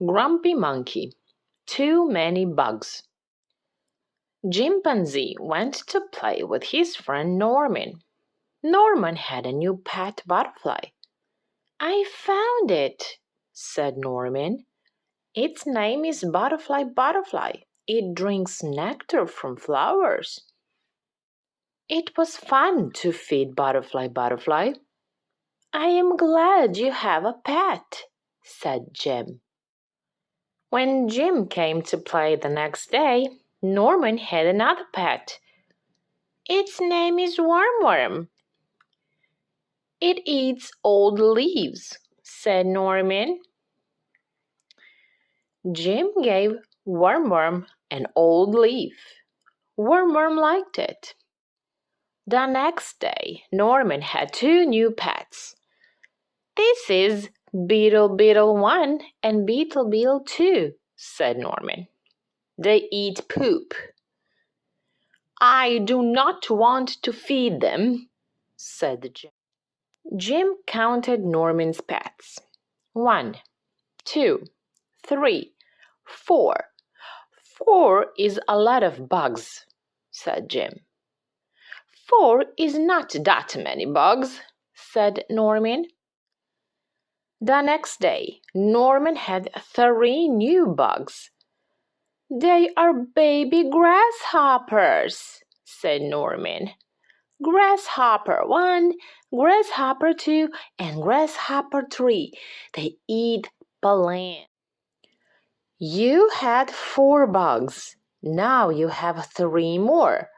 Grumpy Monkey. Too many bugs. Chimpanzee went to play with his friend Norman. Norman had a new pet butterfly. I found it, said Norman. Its name is Butterfly Butterfly. It drinks nectar from flowers. It was fun to feed Butterfly Butterfly. I am glad you have a pet, said Jim. When Jim came to play the next day, Norman had another pet. Its name is Wormworm. It eats old leaves, said Norman. Jim gave Wormworm an old leaf. Wormworm liked it. The next day, Norman had two new pets. This is Beetle Beetle 1 and Beetle Beetle 2, said Norman. They eat poop. I do not want to feed them, said Jim. Jim counted Norman's pets. 1, 2, 3, 4. 4 is a lot of bugs, said Jim. 4 is not that many bugs, said Norman. The next day, Norman had 3 new bugs. They are baby grasshoppers, said Norman. Grasshopper 1, Grasshopper 2, and Grasshopper 3. They eat pollen. You had 4 bugs. Now you have 3 more.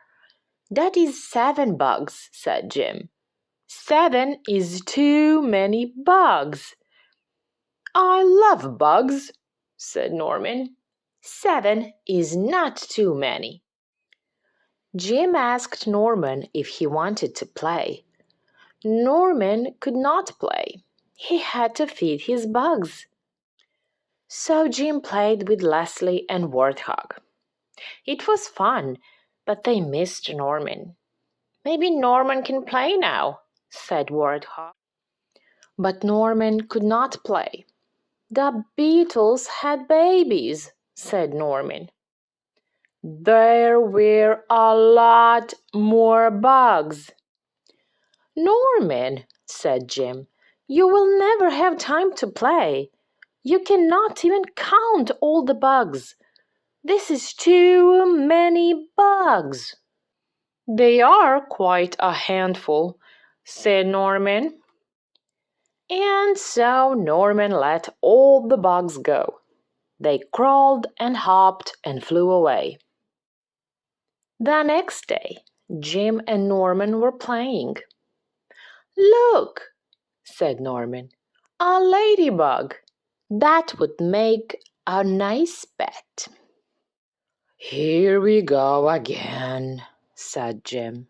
That is 7 bugs, said Jim. 7 is too many bugs. I love bugs, said Norman. 7 is not too many. Jim asked Norman if he wanted to play. Norman could not play. He had to feed his bugs. So Jim played with Leslie and Warthog. It was fun, but they missed Norman. Maybe Norman can play now, said Warthog. But Norman could not play. The beetles had babies, said Norman. There were a lot more bugs. Norman, said Jim, you will never have time to play. You cannot even count all the bugs. This is too many bugs. They are quite a handful, said Norman. And so Norman let all the bugs go. They crawled and hopped and flew away. The next day, Jim and Norman were playing. Look, said Norman, a ladybug. That would make a nice pet. Here we go again, said Jim.